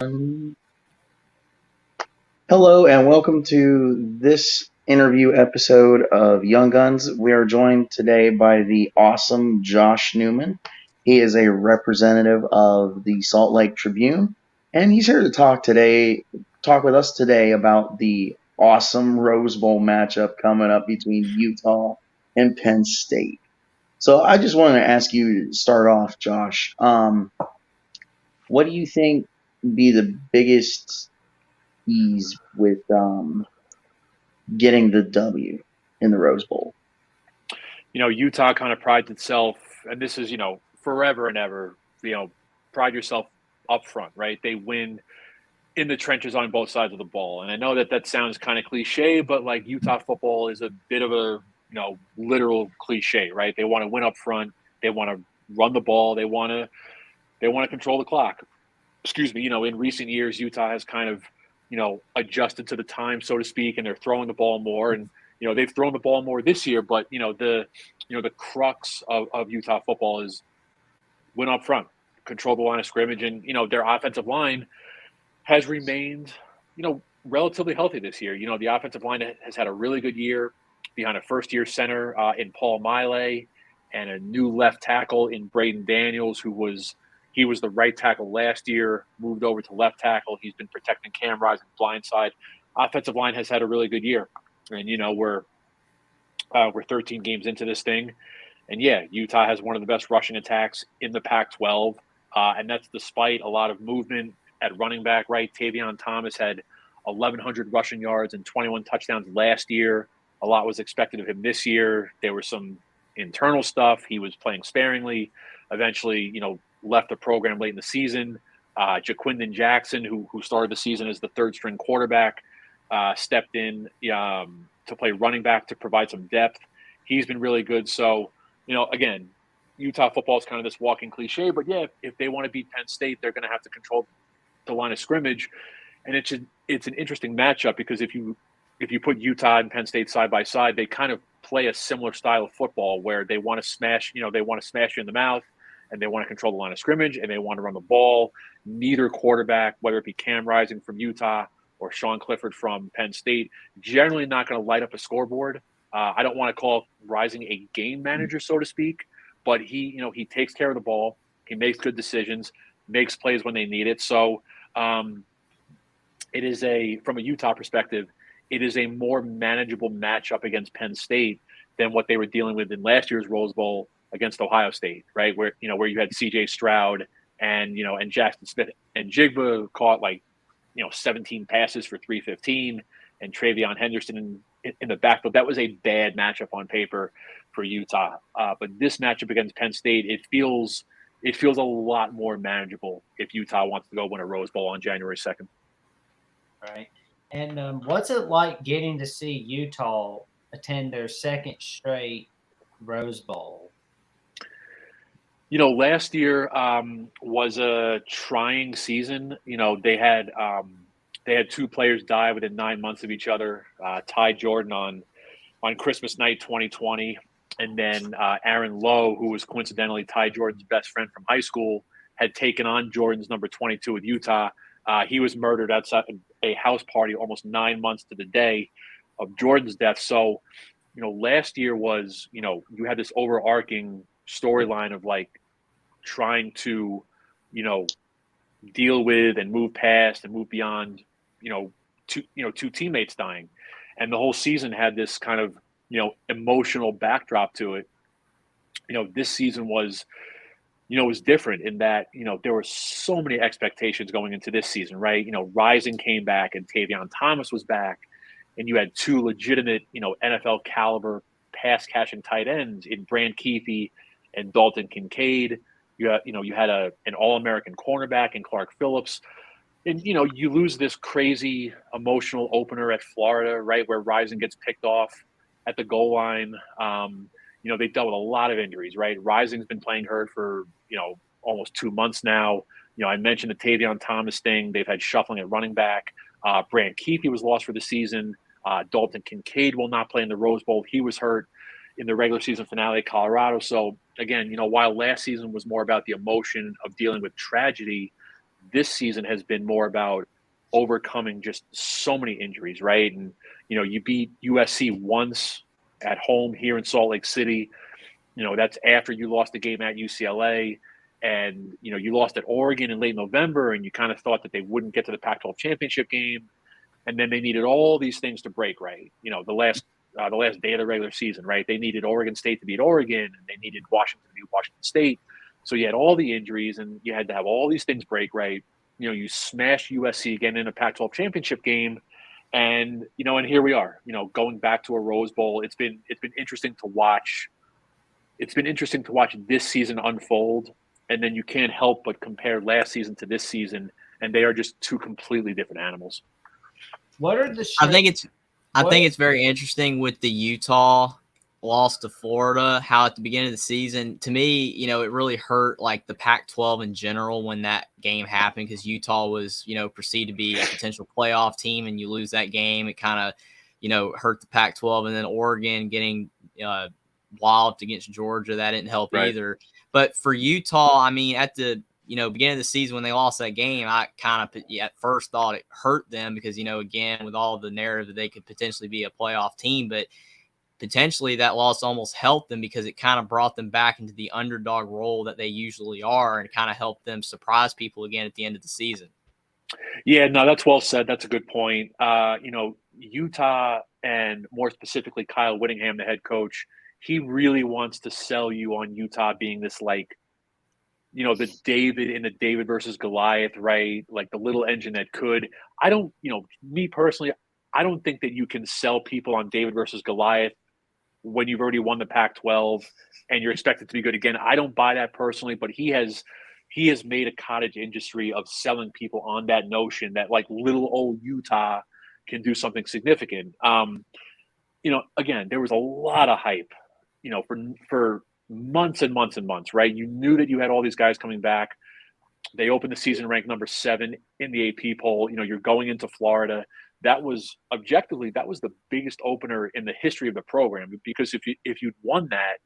Um, Hello and welcome to this interview episode of Young Guns. We are joined today by the awesome Josh Newman. He is a representative of the Salt Lake Tribune, and he's here to talk with us today about the awesome Rose Bowl matchup coming up between Utah and Penn State. So I just wanted to ask you to start off, Josh. What do you think be the biggest ease with getting the W in the Rose Bowl? Utah kind of prides itself, and this is, forever and ever, pride yourself up front, right? They win in the trenches on both sides of the ball. And I know that sounds kind of cliche, but like Utah football is a bit of a, literal cliche, right? They want to win up front. They want to run the ball. They want to control the clock. Excuse me. In recent years, Utah has kind of, adjusted to the time, so to speak, and they're throwing the ball more. And they've thrown the ball more this year, but the crux of Utah football is win up front, control the line of scrimmage, and their offensive line has remained relatively healthy this year. The offensive line has had a really good year behind a first-year center in Paul Miley and a new left tackle in Braden Daniels, he was the right tackle last year, moved over to left tackle. He's been protecting Cam Rising's blind side. Offensive line has had a really good year, and we're 13 games into this thing, and yeah, Utah has one of the best rushing attacks in the Pac-12, and that's despite a lot of movement at running back. Right, Tavion Thomas had 1,100 rushing yards and 21 touchdowns last year. A lot was expected of him this year. There was some internal stuff. He was playing sparingly. Eventually, left the program late in the season. Jaquindon Jackson, who started the season as the third string quarterback, stepped in to play running back to provide some depth. He's been really good. So, again, Utah football is kind of this walking cliche, but yeah, if they want to beat Penn State, they're going to have to control the line of scrimmage. And it's an interesting matchup because if you put Utah and Penn State side by side, they kind of play a similar style of football where they want to smash you in the mouth, and they want to control the line of scrimmage, and they want to run the ball. Neither quarterback, whether it be Cam Rising from Utah or Sean Clifford from Penn State, generally not going to light up a scoreboard. I don't want to call Rising a game manager, so to speak, but he takes care of the ball. He makes good decisions, makes plays when they need it. So it is from a Utah perspective, it is a more manageable matchup against Penn State than what they were dealing with in last year's Rose Bowl against Ohio State, right? Where you had C.J. Stroud and Jackson Smith and Jigba caught 17 passes for 315, and Travion Henderson in the backfield. That was a bad matchup on paper for Utah. But this matchup against Penn State, it feels a lot more manageable if Utah wants to go win a Rose Bowl on January 2nd. Right. And what's it like getting to see Utah attend their second straight Rose Bowl? Last year was a trying season. They had two players die within 9 months of each other. Ty Jordan on Christmas night 2020, and then Aaron Lowe, who was coincidentally Ty Jordan's best friend from high school, had taken on Jordan's number 22 with Utah. He was murdered outside a house party almost 9 months to the day of Jordan's death. So, last year was, you had this overarching storyline of trying to, deal with and move past and move beyond, two teammates dying. And the whole season had this kind of, emotional backdrop to it. This season was different in that, there were so many expectations going into this season, right? Rising came back and Tavion Thomas was back, and you had two legitimate, NFL caliber pass catching tight ends in Brand Keefe and Dalton Kincaid. You had an All-American cornerback in Clark Phillips. And, you lose this crazy emotional opener at Florida, right, where Rising gets picked off at the goal line. They dealt with a lot of injuries, right? Rising's been playing hurt for, almost 2 months now. I mentioned the Tavion Thomas thing. They've had shuffling at running back. Brand Keefe was lost for the season. Dalton Kincaid will not play in the Rose Bowl. He was hurt in the regular season finale at Colorado. So, again, while last season was more about the emotion of dealing with tragedy, this season has been more about overcoming just so many injuries, right? And, you beat USC once at home here in Salt Lake City. That's after you lost the game at UCLA. And, you lost at Oregon in late November, and you kind of thought that they wouldn't get to the Pac-12 championship game. And then they needed all these things to break, right? The last day of the regular season, right? They needed Oregon State to beat Oregon, and they needed Washington to beat Washington State. So you had all the injuries, and you had to have all these things break, right? You smashed USC again in a Pac-12 championship game, and and here we are. Going back to a Rose Bowl. It's been interesting to watch. It's been interesting to watch this season unfold, and then you can't help but compare last season to this season, and they are just two completely different animals. What are the? I think it's very interesting with the Utah loss to Florida, how at the beginning of the season, to me, it really hurt like the Pac-12 in general when that game happened, because Utah was, perceived to be a potential playoff team, and you lose that game. It kind of, hurt the Pac-12, and then Oregon getting walloped against Georgia. That didn't help either. But for Utah, I mean, at the beginning of the season when they lost that game, I kind of at first thought it hurt them because, again, with all the narrative that they could potentially be a playoff team, but potentially that loss almost helped them because it kind of brought them back into the underdog role that they usually are, and kind of helped them surprise people again at the end of the season. Yeah, no, that's well said. That's a good point. Utah, and more specifically Kyle Whittingham, the head coach, he really wants to sell you on Utah being this like, the David in the David versus Goliath, right? Like the little engine that could. I don't, me personally, I don't think that you can sell people on David versus Goliath when you've already won the Pac-12 and you're expected to be good again. I don't buy that personally, but he has made a cottage industry of selling people on that notion that like little old Utah can do something significant. Again, there was a lot of hype, for months and months and months, right? You knew that you had all these guys coming back. They opened the season ranked number 7 in the AP poll. You're going into Florida. That was objectively, that was the biggest opener in the history of the program, because if you'd won that,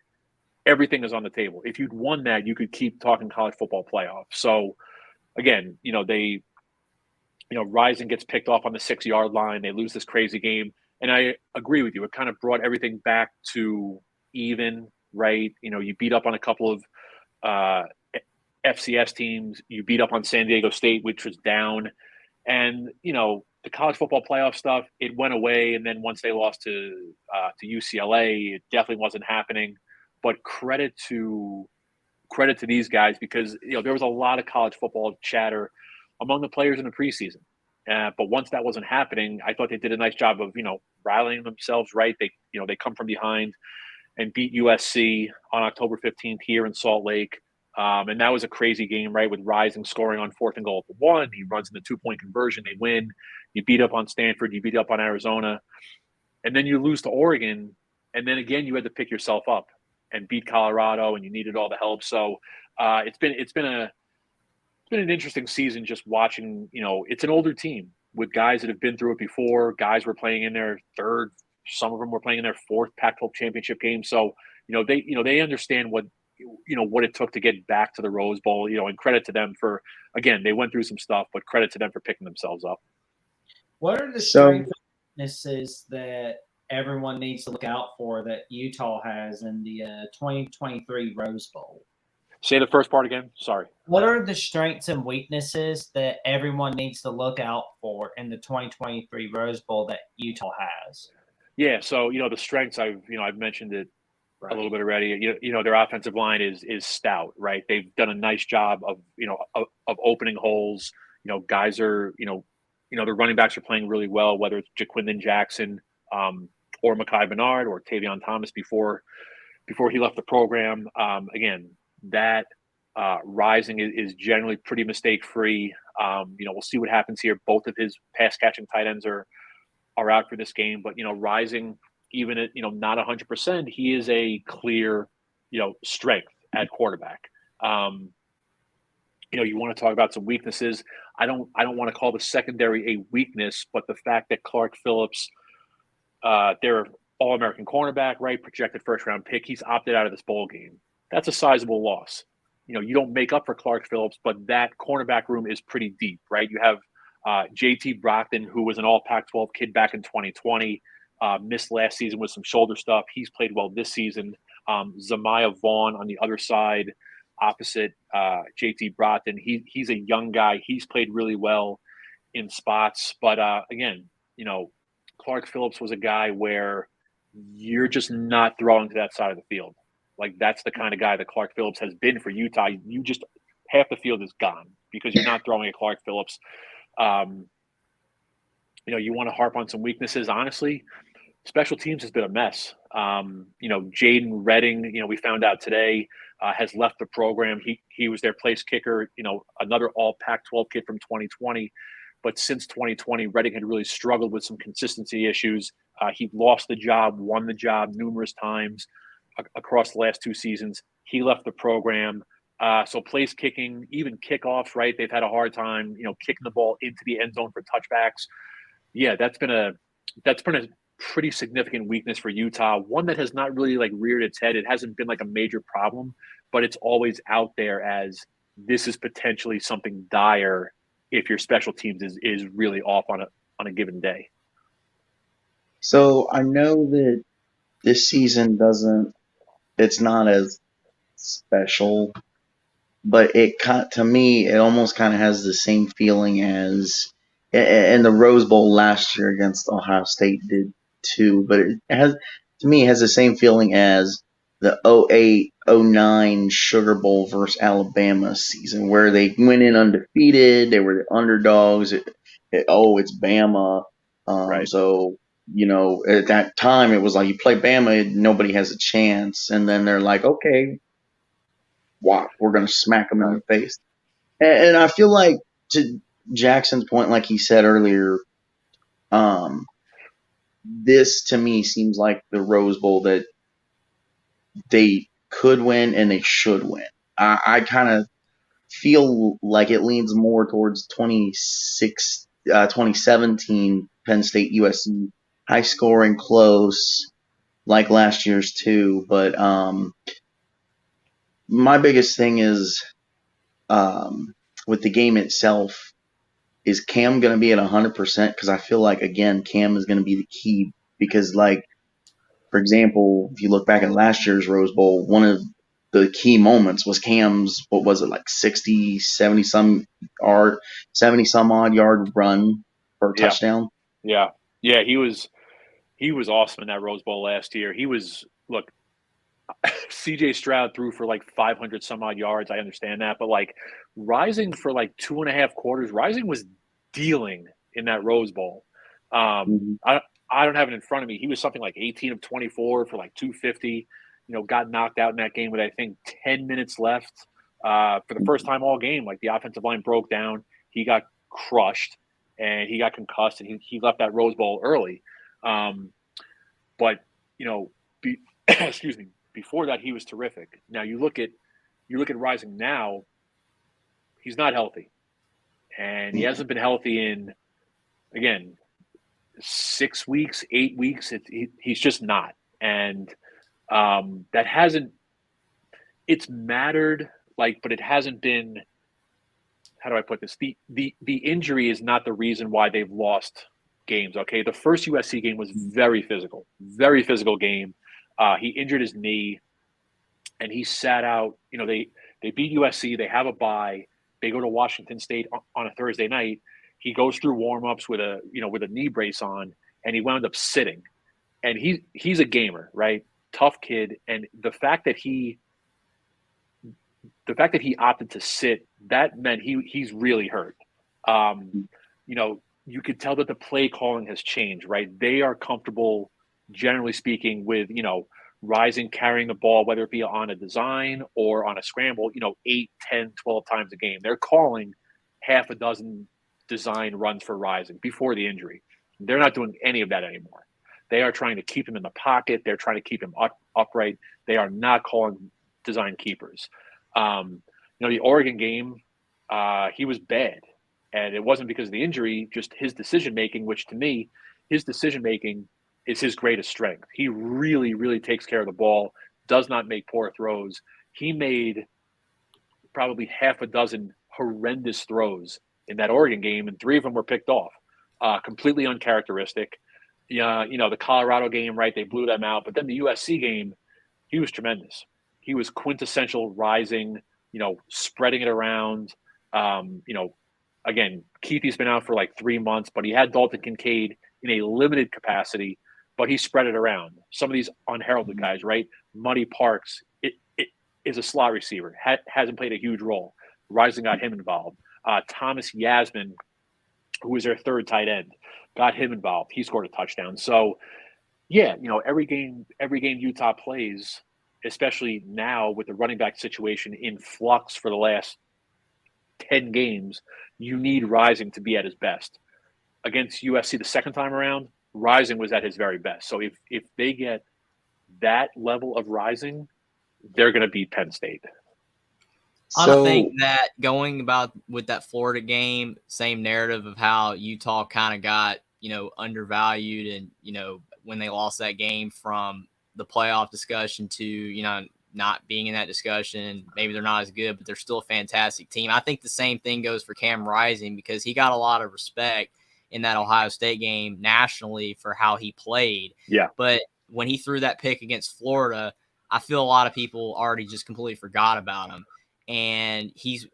everything is on the table. If you'd won that, you could keep talking college football playoff. So again, they, Rising gets picked off on the 6-yard line. They lose this crazy game. And I agree with you. It kind of brought everything back to even, right? You beat up on a couple of FCS teams. You beat up on San Diego State, which was down. And, the college football playoff stuff, it went away. And then once they lost to UCLA, it definitely wasn't happening. But credit to these guys, because, there was a lot of college football chatter among the players in the preseason. But once that wasn't happening, I thought they did a nice job of, rallying themselves, right? They come from behind and beat USC on October 15th here in Salt Lake. And that was a crazy game, right? With Rising scoring on 4th and goal at the 1. He runs in the 2-point conversion. They win. You beat up on Stanford. You beat up on Arizona. And then you lose to Oregon. And then again, you had to pick yourself up and beat Colorado, and you needed all the help. So it's been an interesting season just watching. It's an older team with guys that have been through it before. Guys were playing in their 3rd. Some of them were playing in their 4th Pac-12 championship game. So they understand what it took to get back to the Rose Bowl. And credit to them for, again, they went through some stuff, but credit to them for picking themselves up. What are the strengths and weaknesses that everyone needs to look out for that Utah has in the 2023 Rose Bowl? Say the first part again. Sorry. What are the strengths and weaknesses that everyone needs to look out for in the 2023 Rose Bowl that Utah has? Yeah. So, the strengths, I've mentioned it a little bit already. Their offensive line is stout, right? They've done a nice job of opening holes. Guys are, their running backs are playing really well, whether it's Jaquindon Jackson or Mekhi Bernard or Tavion Thomas before he left the program. Again, that Rising is generally pretty mistake-free. We'll see what happens here. Both of his pass-catching tight ends are out for this game, but Rising, even at not 100%, he is a clear strength at quarterback. You want to talk about some weaknesses. I don't want to call the secondary a weakness, but the fact that Clark Phillips, their All-American cornerback, right, projected first-round pick, he's opted out of this bowl game. That's a sizable loss. you don't make up for Clark Phillips, but that cornerback room is pretty deep, right? You have JT Brockton, who was an all Pac-12 kid back in 2020, missed last season with some shoulder stuff. He's played well this season. Zamiah Vaughn on the other side, opposite JT Brockton. He's a young guy. He's played really well in spots. But again, Clark Phillips was a guy where you're just not throwing to that side of the field. Like, that's the kind of guy that Clark Phillips has been for Utah. You just half the field is gone because you're not throwing at Clark Phillips. You want to harp on some weaknesses. Honestly, special teams has been a mess. Jaden Redding, we found out today, has left the program. He was their place kicker, another all Pac-12 kid from 2020. But since 2020, Redding had really struggled with some consistency issues. He lost the job, won the job numerous times across the last 2 seasons. He left the program. So place kicking, even kickoffs, right? They've had a hard time, kicking the ball into the end zone for touchbacks. Yeah, that's been a pretty significant weakness for Utah. One that has not really reared its head. It hasn't been a major problem, but it's always out there as this is potentially something dire if your special teams is really off on a given day. So I know that this season it's not as special, but to me, it almost kind of has the same feeling as in the Rose Bowl last year against Ohio State did too. But it has the same feeling as the 08-09 Sugar Bowl versus Alabama season, where they went in undefeated. They were the underdogs. It's Bama. Right. So, at that time, it was like you play Bama, nobody has a chance. And then they're like, okay, wow, we're going to smack them in the face. And I feel like, to Jackson's point, like he said earlier, this to me seems like the Rose Bowl that they could win and they should win. I kind of feel like it leans more towards 2017 Penn State USC, high scoring, close, like last year's too. But my biggest thing is with the game itself, is Cam going to be at 100%? Because I feel like, again, Cam is going to be the key. Because, for example, if you look back at last year's Rose Bowl, one of the key moments was Cam's, 60, 70 some odd yard run for a touchdown. Yeah. Yeah. He was awesome in that Rose Bowl last year. Look, CJ Stroud threw for 500 some odd yards. I understand that. But Rising for 2.5 quarters, Rising was dealing in that Rose Bowl. I don't have it in front of me. He was something like 18 of 24 for 250. Got knocked out in that game with, I think, 10 minutes left for the first time all game. The offensive line broke down. He got crushed and he got concussed, and he left that Rose Bowl early. But excuse me. Before that, he was terrific. Now you look at Rising now. He's not healthy, and he hasn't been healthy in, again, 6 weeks, 8 weeks. He's just not, and that hasn't. It's mattered, but it hasn't been. How do I put this? The injury is not the reason why they've lost games. Okay, the first USC game was very physical game. He injured his knee, and he sat out. They beat USC. They have a bye. They go to Washington State on a Thursday night. He goes through warm-ups with a knee brace on, and he wound up sitting. And he's a gamer, right? Tough kid. And the fact that he opted to sit, that meant he's really hurt. You could tell that the play calling has changed, right? They are comfortable, generally speaking, with, Rising carrying the ball, whether it be on a design or on a scramble, 8, 10, 12 times a game. They're calling half a dozen design runs for Rising before the injury. They're not doing any of that anymore. They are trying to keep him in the pocket. They're trying to keep him upright. They are not calling design keepers. The Oregon game, he was bad. And it wasn't because of the injury, just his decision-making, which to me, his decision-making is his greatest strength. He really, really takes care of the ball, does not make poor throws. He made probably half a dozen horrendous throws in that Oregon game, and 3 of them were picked off. Completely uncharacteristic. The Colorado game, right? They blew them out. But then the USC game, he was tremendous. He was quintessential rising, spreading it around. Again, Keithy's been out for like 3 months, but he had Dalton Kincaid in a limited capacity, but he spread it around. Some of these unheralded guys, right? Muddy Parks it is a slot receiver, hasn't played a huge role. Rising got him involved. Thomas Yasmin, who was their third tight end, got him involved. He scored a touchdown. So, yeah, every game Utah plays, especially now with the running back situation in flux for the last 10 games, you need Rising to be at his best. Against USC the second time around, Rising was at his very best. So if they get that level of Rising, they're going to beat Penn State. I think that going about with that Florida game, same narrative of how Utah kind of got, undervalued and, when they lost that game from the playoff discussion to, not being in that discussion. Maybe they're not as good, but they're still a fantastic team. I think the same thing goes for Cam Rising because he got a lot of respect in that Ohio State game nationally for how he played. Yeah. But when he threw that pick against Florida, I feel a lot of people already just completely forgot about him. And he's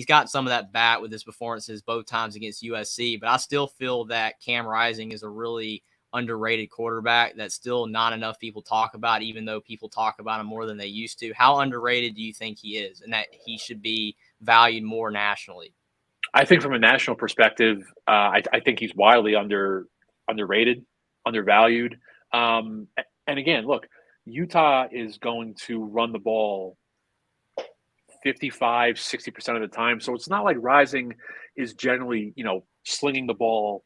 got some of that back with his performances both times against USC, but I still feel that Cam Rising is a really underrated quarterback that still not enough people talk about, even though people talk about him more than they used to. How underrated do you think he is and that he should be valued more nationally? I think from a national perspective, I think he's wildly underrated, undervalued. And again, look, Utah is going to run the ball 55, 60% of the time. So it's not like Rising is generally, slinging the ball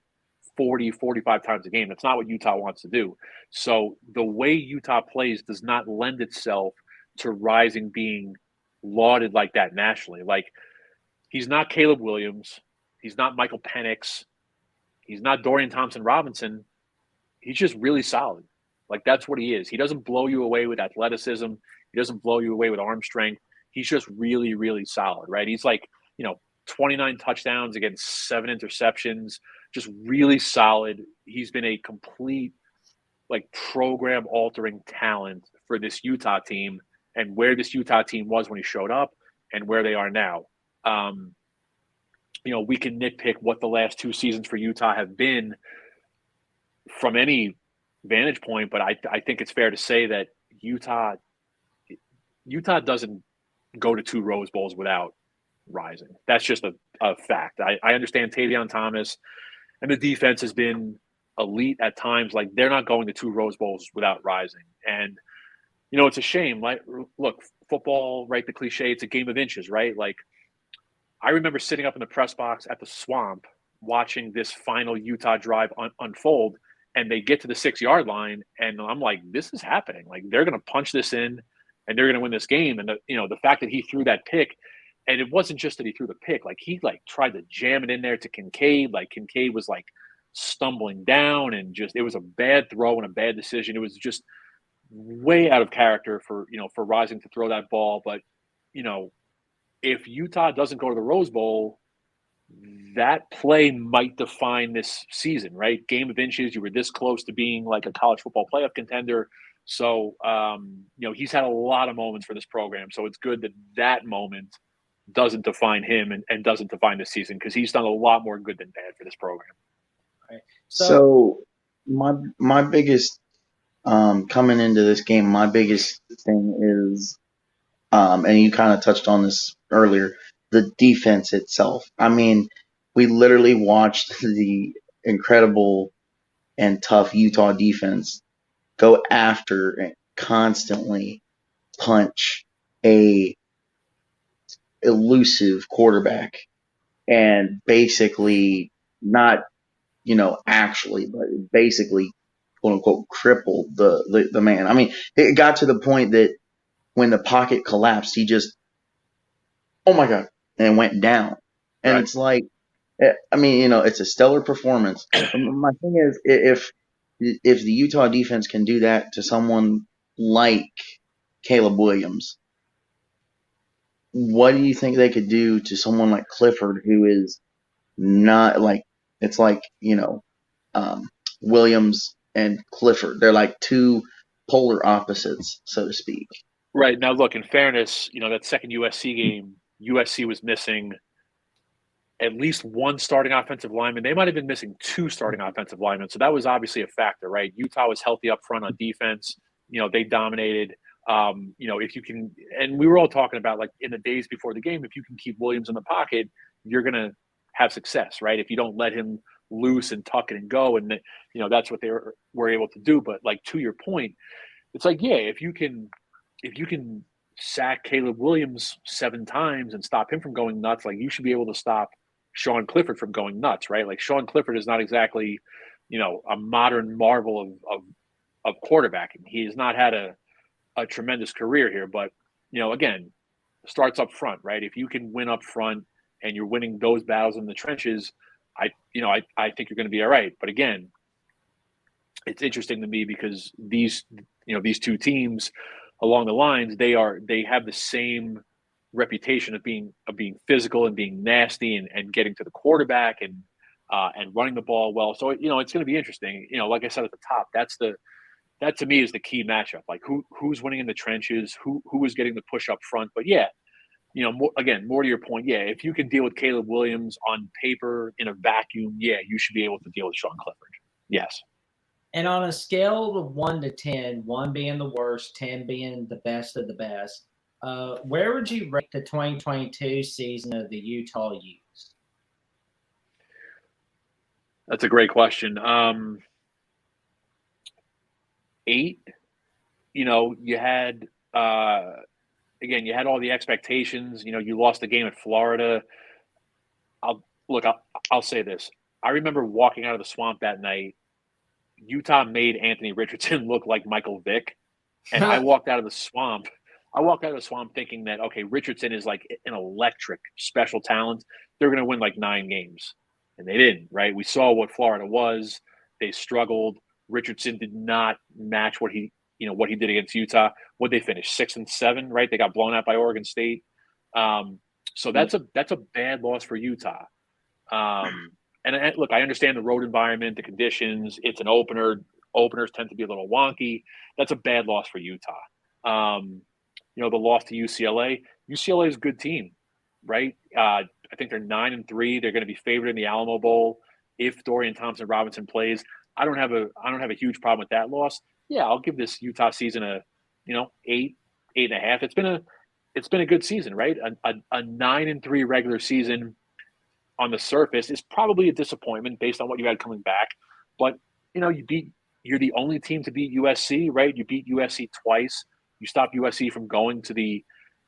40, 45 times a game. That's not what Utah wants to do. So the way Utah plays does not lend itself to Rising being lauded like that nationally. Like, he's not Caleb Williams. He's not Michael Penix. He's not Dorian Thompson-Robinson. He's just really solid. Like, that's what he is. He doesn't blow you away with athleticism. He doesn't blow you away with arm strength. He's just really, really solid, right? He's like, 29 touchdowns against 7 interceptions, just really solid. He's been a complete, program-altering talent for this Utah team and where this Utah team was when he showed up and where they are now. We can nitpick what the last 2 seasons for Utah have been from any vantage point, but I think it's fair to say that Utah doesn't go to 2 Rose Bowls without Rising. That's just a fact. I understand Tavion Thomas and the defense has been elite at times. Like, they're not going to 2 Rose Bowls without Rising. And, it's a shame. Like, look, football, right, the cliche, it's a game of inches, right? Like, I remember sitting up in the press box at the Swamp watching this final Utah drive unfold, and they get to the 6-yard line, and I'm like, this is happening. Like, they're going to punch this in, and they're going to win this game. And, the fact that he threw that pick, and it wasn't just that he threw the pick. Like, he, tried to jam it in there to Kincaid. Like, Kincaid was, stumbling down, and just it was a bad throw and a bad decision. It was just way out of character for Rising to throw that ball. But, if Utah doesn't go to the Rose Bowl, that play might define this season, right? Game of inches. You were this close to being like a college football playoff contender. So, he's had a lot of moments for this program. So it's good that moment doesn't define him and doesn't define this season, because he's done a lot more good than bad for this program. Right. So my biggest coming into this game, my biggest thing is, and you kind of touched on this earlier, the defense itself. I mean, we literally watched the incredible and tough Utah defense go after and constantly punch a elusive quarterback and basically not, actually, but basically, quote unquote, crippled the man. I mean, it got to the point that when the pocket collapsed, he just, oh my God, and went down. And Right. it's like, I mean, it's a stellar performance. My thing is, if the Utah defense can do that to someone like Caleb Williams, what do you think they could do to someone like Clifford, who is not like, it's like, um, Williams and Clifford. They're like two polar opposites, so to speak. Right. Now, look, in fairness, that second USC game, USC was missing at least one starting offensive lineman. They might have been missing two starting offensive linemen. So that was obviously a factor, right? Utah was healthy up front on defense. They dominated. If you can, and we were all talking about, like, in the days before the game, if you can keep Williams in the pocket, you're going to have success, right? If you don't let him loose and tuck it and go, and that's what they were able to do. But, like, to your point, it's like, yeah, if you can sack Caleb Williams 7 times and stop him from going nuts, like, you should be able to stop Sean Clifford from going nuts, right? Like, Sean Clifford is not exactly, a modern marvel of quarterbacking. He has not had a tremendous career here, but again, starts up front, right? If you can win up front and you're winning those battles in the trenches, I think you're going to be all right. But again, it's interesting to me because these two teams along the lines, they have the same reputation of being physical and being nasty and getting to the quarterback and running the ball well. So it's going to be interesting. Like I said at the top, that to me is the key matchup. Like, who's winning in the trenches, who is getting the push up front. But yeah, more to your point, yeah, if you can deal with Caleb Williams on paper in a vacuum, yeah, you should be able to deal with Sean Clifford. Yes. And on a scale of 1 to 10, 1 being the worst, 10 being the best of the best, where would you rate the 2022 season of the Utah Utes? That's a great question. 8. You had again, you had all the expectations. You lost the game at Florida. I'll say this. I remember walking out of the swamp that night. Utah made Anthony Richardson look like Michael Vick, and I walked out of the swamp. Thinking that, okay, Richardson is like an electric special talent. They're going to win like 9 games, and they didn't. Right? We saw what Florida was. They struggled. Richardson did not match what he did against Utah. What they finished 6-7, right? They got blown out by Oregon State. So that's a bad loss for Utah. And look, I understand the road environment, the conditions. It's an opener. Openers tend to be a little wonky. That's a bad loss for Utah. The loss to UCLA. UCLA is a good team, right? I think they're 9-3. They're going to be favored in the Alamo Bowl if Dorian Thompson-Robinson plays. I don't have a huge problem with that loss. Yeah, I'll give this Utah season a 8, 8.5. It's been a good season, right? A 9-3 regular season on the surface is probably a disappointment based on what you had coming back. But you're the only team to beat USC, right? You beat USC twice. You stopped USC from going to the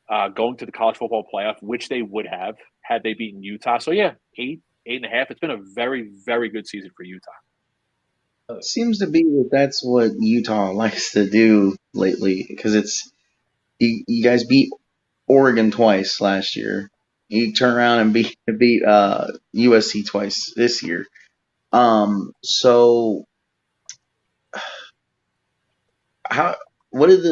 college football playoff, which they would have had they beaten Utah. So yeah, 8, 8.5. It's been a very, very good season for Utah. It seems to be that that's what Utah likes to do lately, because it's you guys beat Oregon twice last year. You turn around and beat USC twice this year. So how what does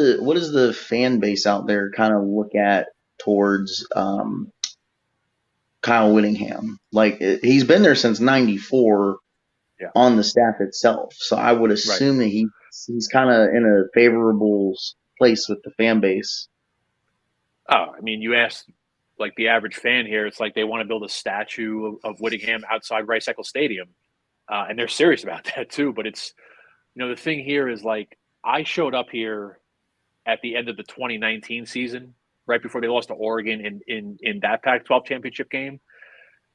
the fan base out there kind of look at towards Kyle Whittingham? Like, he's been there since '94 Yeah. on the staff itself, so I would assume that he's kind of in a favorable place with the fan base. Oh, I mean, you asked like the average fan here. It's like they want to build a statue of Whittingham outside Rice Eccles Stadium, and they're serious about that too. But it's the thing here is, like, I showed up here at the end of the 2019 season, right before they lost to Oregon in that Pac-12 championship game,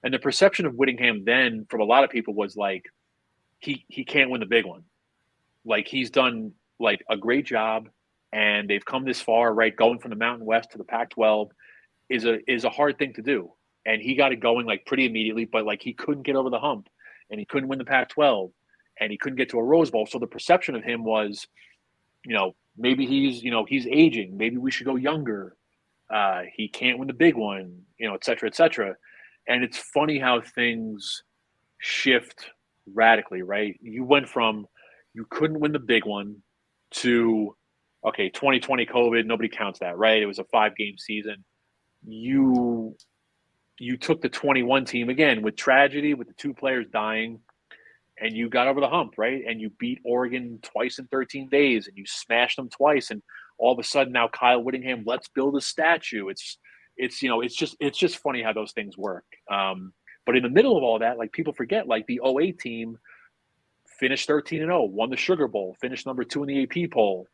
and the perception of Whittingham then from a lot of people was like he can't win the big one. Like, he's done like a great job, and they've come this far, right? Going from the Mountain West to the Pac-12 is a hard thing to do, and he got it going like pretty immediately. But like, he couldn't get over the hump, and he couldn't win the Pac-12, and he couldn't get to a Rose Bowl. So the perception of him was, maybe he's aging. Maybe we should go younger. He can't win the big one, et cetera, et cetera. And it's funny how things shift radically, right? You went from you couldn't win the big one to, okay, 2020 COVID, nobody counts that, right? It was a 5-game season. you took the 21 team again with tragedy, with the 2 players dying, and you got over the hump, right? And you beat Oregon twice in 13 days, and you smashed them twice, and all of a sudden now Kyle Whittingham, let's build a statue. It's just funny how those things work. But in the middle of all that, like people forget, like the 08 team finished 13-0, won the Sugar Bowl, finished number 2 in the AP poll.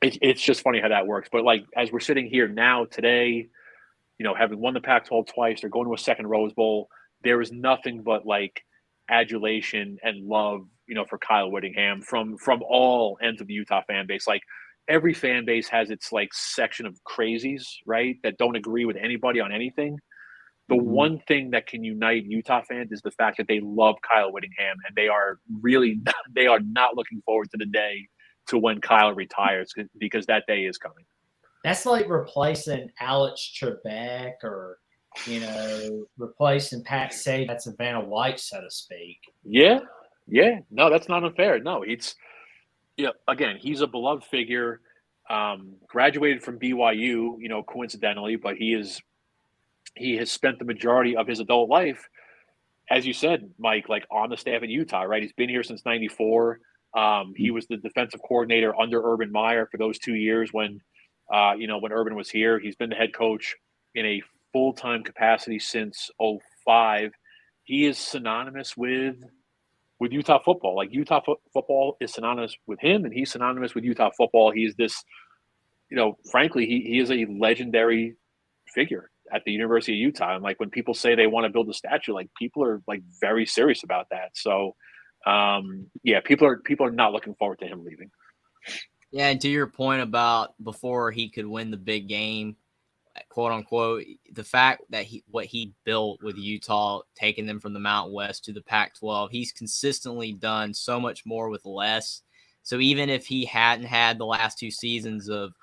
It's just funny how that works. But like as we're sitting here now today, having won the Pac-12 twice, they're going to a second Rose Bowl. There is nothing but like adulation and love, for Kyle Whittingham from all ends of the Utah fan base. Like every fan base has its like section of crazies, right? That don't agree with anybody on anything. The one thing that can unite Utah fans is the fact that they love Kyle Whittingham, and they are not looking forward to the day to when Kyle retires, because that day is coming. That's like replacing Alex Trebek or, replacing Pat Sajak at Savannah White, so to speak. Yeah. No, that's not unfair. No, again, he's a beloved figure. Graduated from BYU, coincidentally, but he has spent the majority of his adult life, as you said, Mike, like on the staff in Utah, right? He's been here since '94. He was the defensive coordinator under Urban Meyer for those 2 years when Urban was here. He's been the head coach in a full-time capacity since '05. He is synonymous with Utah football. Like Utah football is synonymous with him, and he's synonymous with Utah football. He's this, frankly, he is a legendary figure at the University of Utah. And like when people say they want to build a statue, like people are like very serious about that. So people are not looking forward to him leaving. Yeah, and to your point about before he could win the big game, quote unquote, the fact that what he built with Utah, taking them from the Mountain West to the Pac-12, he's consistently done so much more with less. So even if he hadn't had the last 2 seasons of,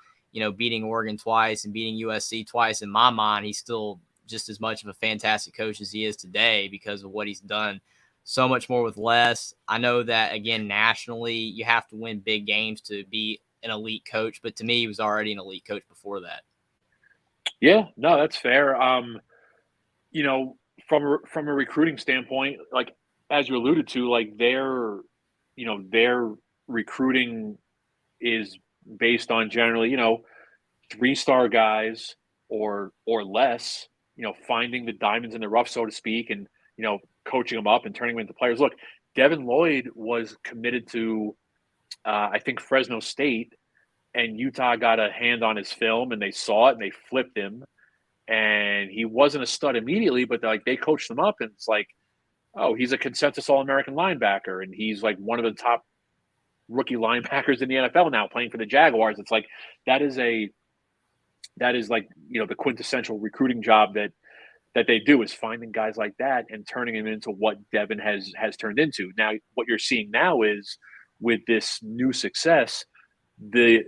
beating Oregon twice and beating USC twice, in my mind, he's still just as much of a fantastic coach as he is today because of what he's done. So much more with less. I know that, again, nationally, you have to win big games to be an elite coach, but to me, he was already an elite coach before that. Yeah, no, that's fair. From a recruiting standpoint, like as you alluded to, like their recruiting is based on generally, 3-star guys or less, finding the diamonds in the rough, so to speak, and, coaching them up and turning them into players. Look, Devin Lloyd was committed to, I think, Fresno State, and Utah got a hand on his film and they saw it and they flipped him. And he wasn't a stud immediately, but they coached him up, and it's like, oh, he's a consensus All-American linebacker, and he's like one of the top rookie linebackers in the NFL now, playing for the Jaguars. It's like that is like the quintessential recruiting job that they do, is finding guys like that and turning them into what Devin has turned into. Now, what you're seeing now is with this new success, the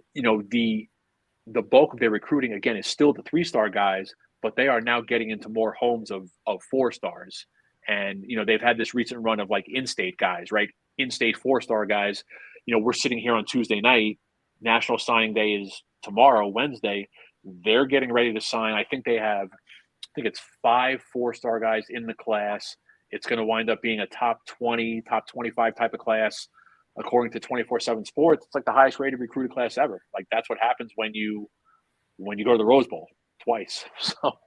bulk of their recruiting again is still the 3-star guys, but they are now getting into more homes of 4-stars. And, they've had this recent run of like in-state guys, right? In-state 4-star guys. We're sitting here on Tuesday night. National Signing Day is tomorrow, Wednesday. They're getting ready to sign. I think it's 5 4-star guys in the class. It's going to wind up being a top 20, top 25 type of class, according to 24/7 Sports. It's like the highest rated recruited class ever. Like that's what happens when you go to the Rose Bowl twice. So, all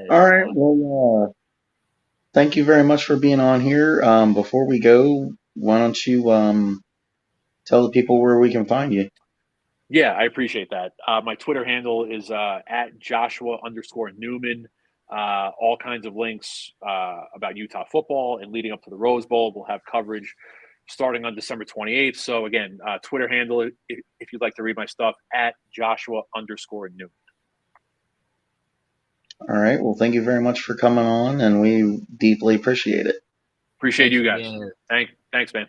right. Well, thank you very much for being on here. Before we go, why don't you tell the people where we can find you? Yeah, I appreciate that. My Twitter handle is at Joshua_Newman. All kinds of links about Utah football and leading up to the Rose Bowl. We'll have coverage starting on December 28th. So again, Twitter handle, if you'd like to read my stuff, at Joshua_Newman. All right. Well, thank you very much for coming on, and we deeply appreciate it. Appreciate you guys. Thanks, man.